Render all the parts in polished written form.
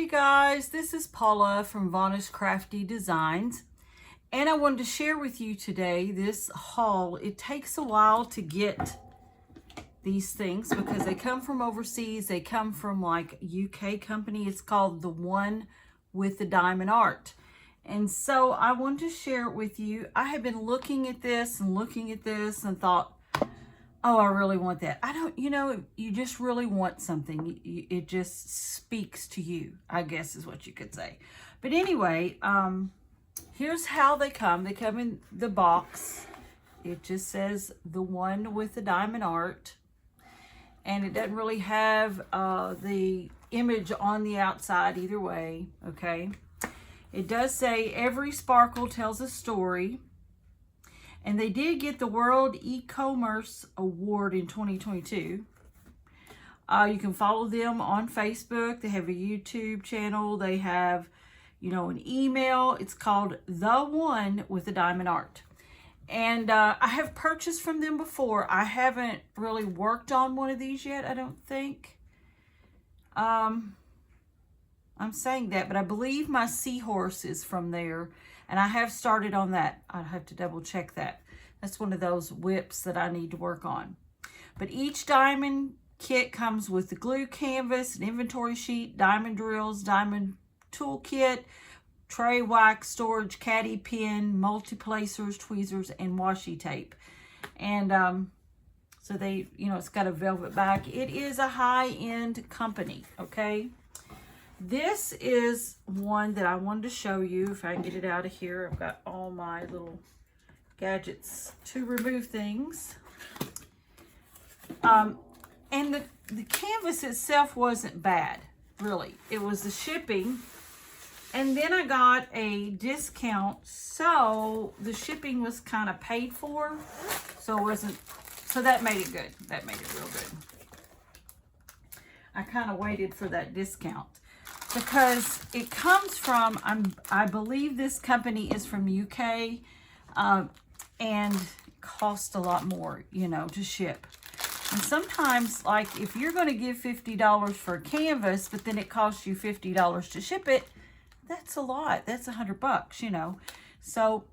guys, this is Paula from Vonna's Crafty Designs, and I wanted to share with you today this haul. It takes a while to get these things because they come from overseas. They come from like a UK company. It's called The One with the Diamond Art. And so I wanted to share it with you. I have been looking at this and thought, oh, I really want that. I don't, you just really want something. It just speaks to you, I guess is what you could say. But anyway, here's how they come. They come in the box. It just says The One with the Diamond Art. And it doesn't really have the image on the outside either way, okay? It does say every sparkle tells a story. And they did get the World E-Commerce Award in 2022. You can follow them on Facebook. They have a YouTube channel. They have, an email. It's called The One with the Diamond Art. And I have purchased from them before. I haven't really worked on one of these yet, I don't think. I'm saying that, but I believe my seahorse is from there. And I have started on that. I'd have to double check that. That's one of those whips that I need to work on. But each diamond kit comes with the glue canvas, an inventory sheet, diamond drills, diamond toolkit, tray wax, storage, caddy pin, multi-placers, tweezers, and washi tape. And so they, it's got a velvet back. It is a high-end company, okay? This is one that I wanted to show you. If I can get it out of here, I've got all my little gadgets to remove things. And the canvas itself wasn't bad, really. It was the shipping. And then I got a discount, so the shipping was kind of paid for. So that made it good. That made it real good. I kind of waited for that discount. Because it comes from, I believe this company is from UK, and it costs a lot more, to ship. And sometimes, like, if you're going to give $50 for a canvas, but then it costs you $50 to ship it, that's a lot. That's $100, So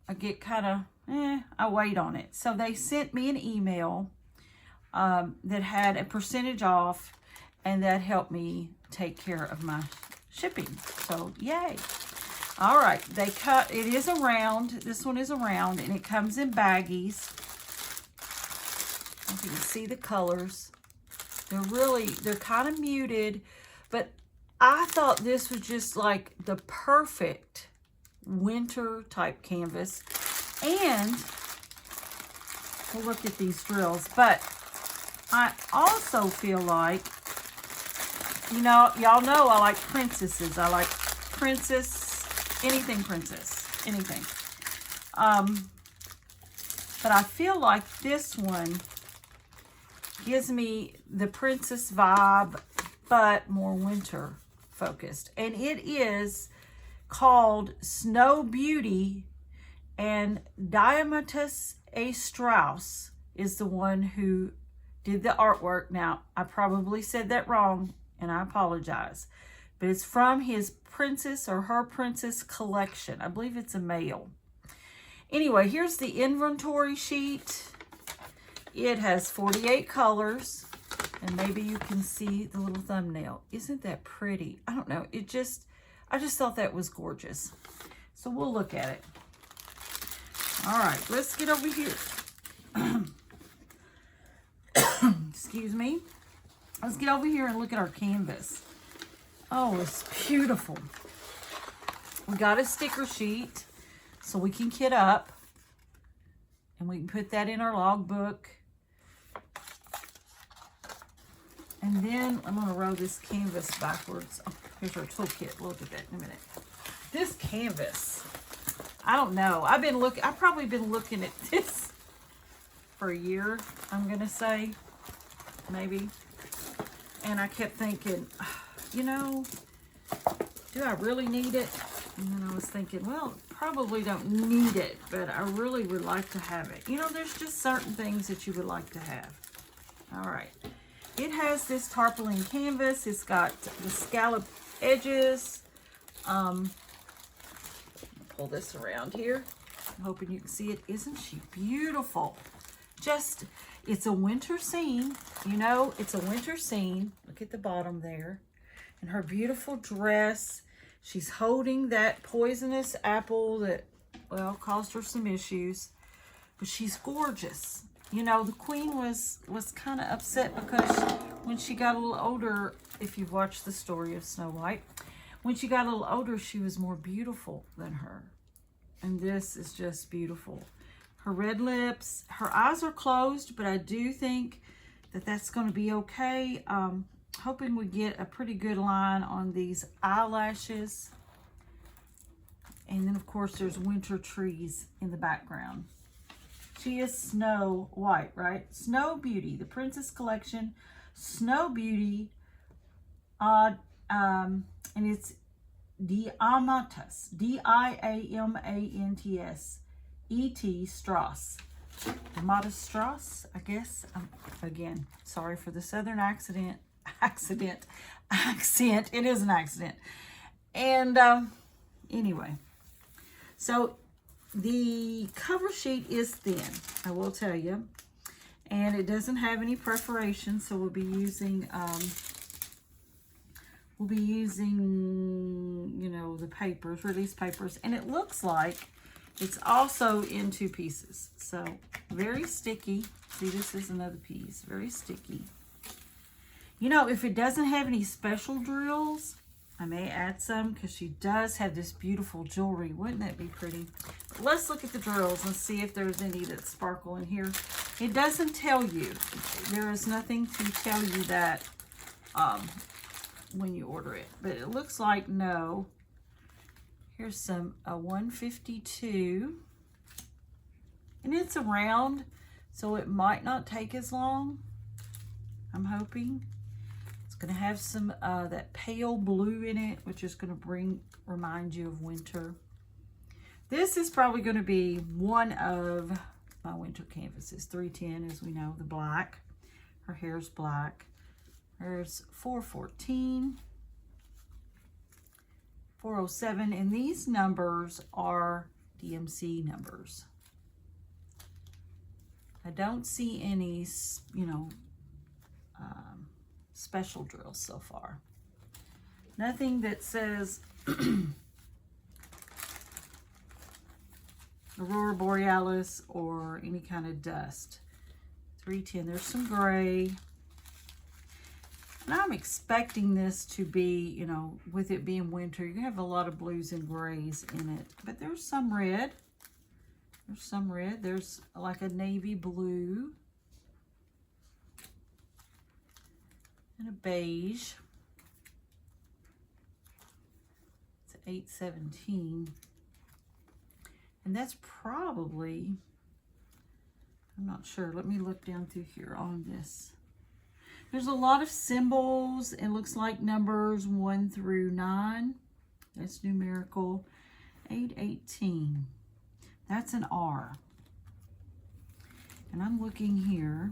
I get kind of, I wait on it. So they sent me an email that had a percentage off, and that helped me take care of my shipping. So yay. All right, it is a round. This one is a round, and it comes in baggies. You can see the colors. They're kind of muted, but I thought this was just like the perfect winter type canvas. And we'll look at these drills, but I also feel like, y'all know I like princesses. I like anything princess, anything. But I feel like this one gives me the princess vibe, but more winter focused. And it is called Snow Beauty, and Diamatus A. Strauss is the one who did the artwork. Now, I probably said that wrong, and I apologize. But it's from his princess or her princess collection. I believe it's a male. Anyway, here's the inventory sheet. It has 48 colors. And maybe you can see the little thumbnail. Isn't that pretty? I don't know. I just thought that was gorgeous. So we'll look at it. All right, let's get over here. Excuse me. Let's get over here and look at our canvas. Oh, it's beautiful. We got a sticker sheet so we can kit up. And we can put that in our logbook. And then I'm going to roll this canvas backwards. Oh, here's our toolkit. We'll look at that in a minute. This canvas, I don't know. I've probably been looking at this for a year, I'm going to say. Maybe. And I kept thinking, do I really need it? And then I was thinking, well, probably don't need it, but I really would like to have it. There's just certain things that you would like to have. All right. It has this tarpaulin canvas. It's got the scallop edges. Pull this around here. I'm hoping you can see it. Isn't she beautiful? Just, it's a winter scene. You know, it's a winter scene. Look at the bottom there. And her beautiful dress. She's holding that poisonous apple that, well, caused her some issues. But she's gorgeous. You know, the queen was kind of upset because when she got a little older, if you've watched the story of Snow White, when she got a little older, she was more beautiful than her. And this is just beautiful. Her red lips, her eyes are closed, but I do think that that's going to be okay. Hoping we get a pretty good line on these eyelashes. And then, of course, there's winter trees in the background. She is Snow White, right? Snow Beauty, the Princess Collection, Snow Beauty, and it's Diamantus, Diamantus, E.T. Strauss. Diamantus Strauss, I guess. Again, sorry for the Southern accent. It is an accident. And anyway, so the cover sheet is thin, I will tell you, and it doesn't have any perforation, so we'll be using you know, the papers, release papers, and it looks like it's also in 2 pieces. So very sticky. See, this is another piece, very sticky. You know, if it doesn't have any special drills, I may add some because she does have this beautiful jewelry. Wouldn't that be pretty? But let's look at the drills and see if there's any that sparkle in here. It doesn't tell you. There is nothing to tell you that when you order it. But it looks like no. Here's some 152. And it's a round, so it might not take as long. I'm hoping. Going to have some that pale blue in it, which is going to remind you of winter. This is probably going to be one of my winter canvases. 310, as we know, the black. Her hair's black. There's 414, 407, and these numbers are DMC numbers. I don't see any, you know, special drills so far. Nothing that says Aurora Borealis or any kind of dust. 310, there's some gray. And I'm expecting this to be, you know, with it being winter, you have a lot of blues and grays in it. But there's some red. There's some red. There's like a navy blue. And a beige. It's 817. And that's probably, I'm not sure. Let me look down through here on this. There's a lot of symbols. It looks like numbers 1 through 9. That's numerical. 818. That's an R. And I'm looking here.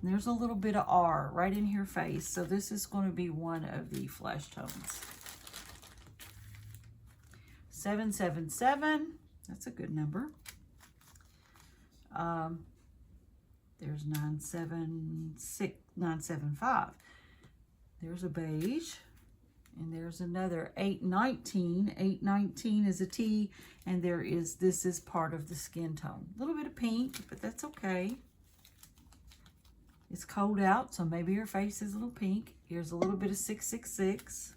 And there's a little bit of R right in her face. So this is going to be one of the flesh tones. 777. That's a good number. There's 976, 975. There's a beige. And there's another 819. 819 is a T. And this is part of the skin tone. A little bit of pink, but that's okay. It's cold out, so maybe her face is a little pink. Here's a little bit of 666.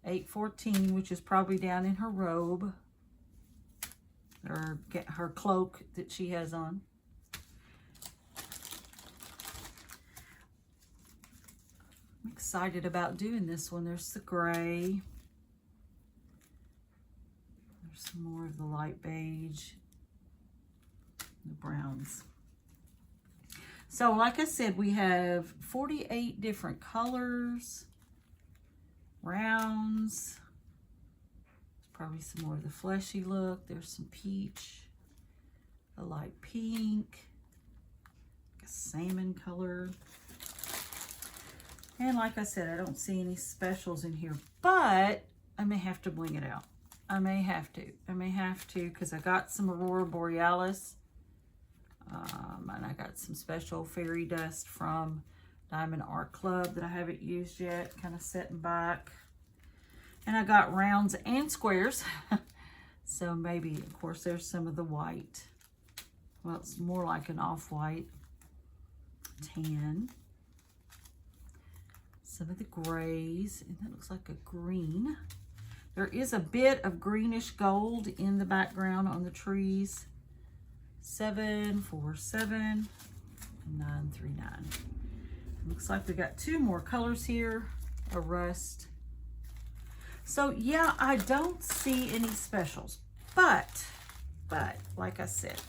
814, which is probably down in her robe. Or get her cloak that she has on. I'm excited about doing this one. There's the gray. There's some more of the light beige. The browns. So like I said, we have 48 different colors, rounds. There's probably some more of the fleshy look. There's some peach, a light pink, a salmon color. And like I said, I don't see any specials in here, but I may have to bling it out. I may have to because I got some Aurora Borealis. And I got some special fairy dust from Diamond Art Club that I haven't used yet, kind of setting back. And I got rounds and squares. So maybe, of course, there's some of the white. Well, it's more like an off-white tan. Some of the grays, and that looks like a green. There is a bit of greenish gold in the background on the trees. 747 and 939. Looks like we got two more colors here, a rust. So yeah, I don't see any specials, but like I said,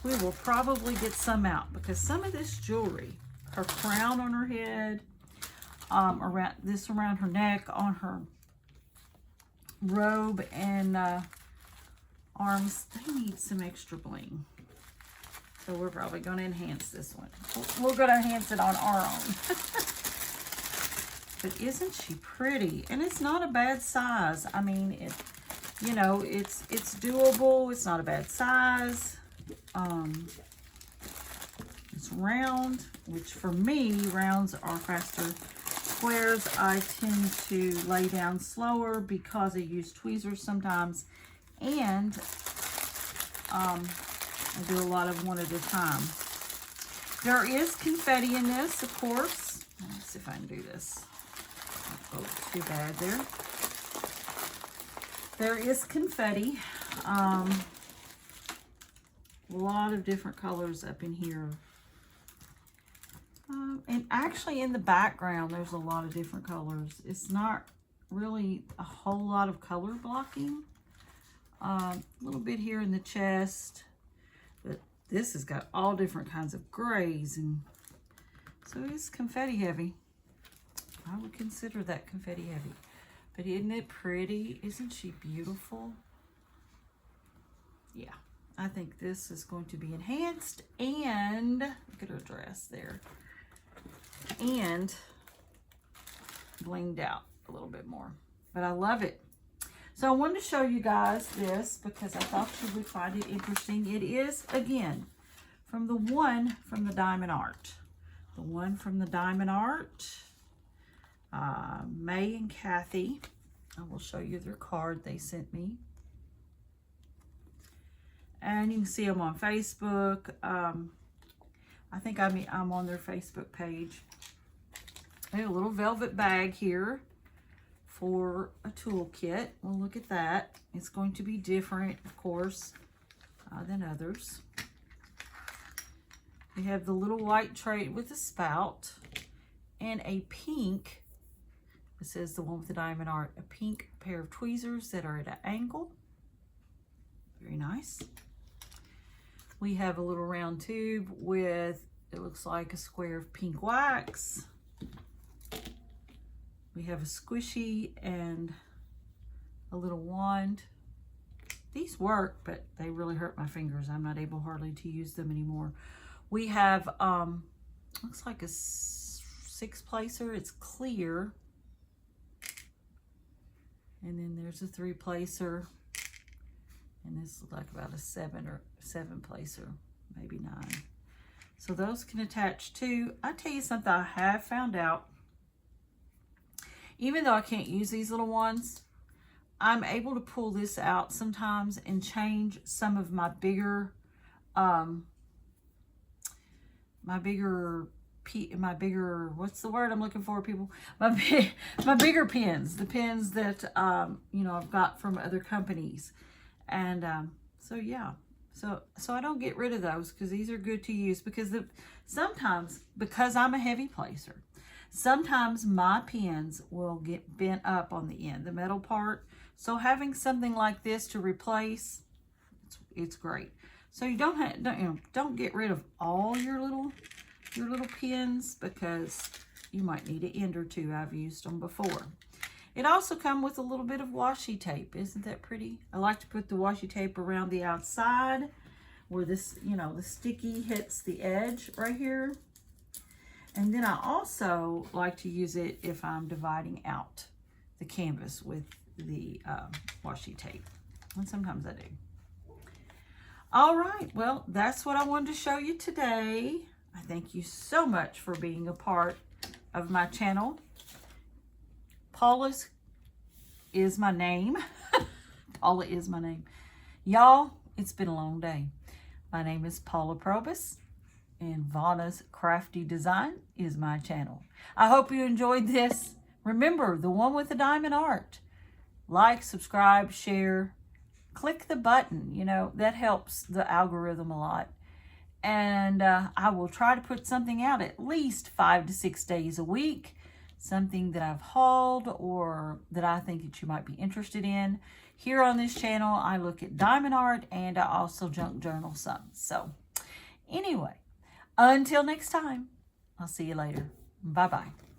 we will probably get some out because some of this jewelry, her crown on her head, around her neck, on her robe and arms, they need some extra bling. So we're probably going to enhance this one. We're going to enhance it on our own. But isn't she pretty? And it's not a bad size. I mean, you know, it's doable. It's not a bad size. It's round, which for me, rounds are faster. Squares, I tend to lay down slower because I use tweezers sometimes. And I do a lot of one at a time. There is confetti in this, of course. Let's see if I can do this. Oh, too bad there. There is confetti. A lot of different colors up in here. And actually in the background, there's a lot of different colors. It's not really a whole lot of color blocking. A little bit here in the chest. But this has got all different kinds of grays. And so it's confetti heavy. I would consider that confetti heavy. But isn't it pretty? Isn't she beautiful? Yeah. I think this is going to be enhanced and look at her dress there. And blinged out a little bit more. But I love it. So I wanted to show you guys this because I thought you would find it interesting. It is, again, from the one from the Diamond Art. The one from the Diamond Art. May and Kathy. I will show you their card they sent me. And you can see them on Facebook. I think I'm on their Facebook page. They have a little velvet bag here for a toolkit. Well, look at that. It's going to be different, of course, than others. We have the little white tray with a spout and a pink. It says the one with the Diamond Art. A pink pair of tweezers that are at an angle. Very nice. We have a little round tube with, it looks like a square of pink wax. We have a squishy and a little wand. These work, but they really hurt my fingers. I'm not able hardly to use them anymore. We have, looks like a 6-placer. It's clear. And then there's a 3-placer. And this looks like about a 7-placer, maybe 9. So those can attach too. I tell you something I have found out. Even though I can't use these little ones, I'm able to pull this out sometimes and change some of my bigger, what's the word I'm looking for, people? My bigger pens, the pens that, you know, I've got from other companies. And so yeah, so I don't get rid of those because these are good to use because sometimes, because I'm a heavy placer, sometimes my pens will get bent up on the end, the metal part. So having something like this to replace, it's great. So you don't get rid of all your little pens because you might need an end or two. I've used them before. It also comes with a little bit of washi tape. Isn't that pretty? I like to put the washi tape around the outside where this, you know, the sticky hits the edge right here. And then I also like to use it if I'm dividing out the canvas with the washi tape. And sometimes I do. All right, well, that's what I wanted to show you today. I thank you so much for being a part of my channel. Paula is my name. Paula is my name. Y'all, it's been a long day. My name is Paula Probus, and Vanna's Crafty Design is my channel. I hope you enjoyed this. Remember, the one with the diamond art. Like, subscribe, share, click the button. You know, that helps the algorithm a lot. And I will try to put something out at least 5 to 6 days a week. Something that I've hauled or that I think that you might be interested in. Here on this channel, I look at diamond art and I also junk journal some. So anyway, until next time, I'll see you later. Bye-bye.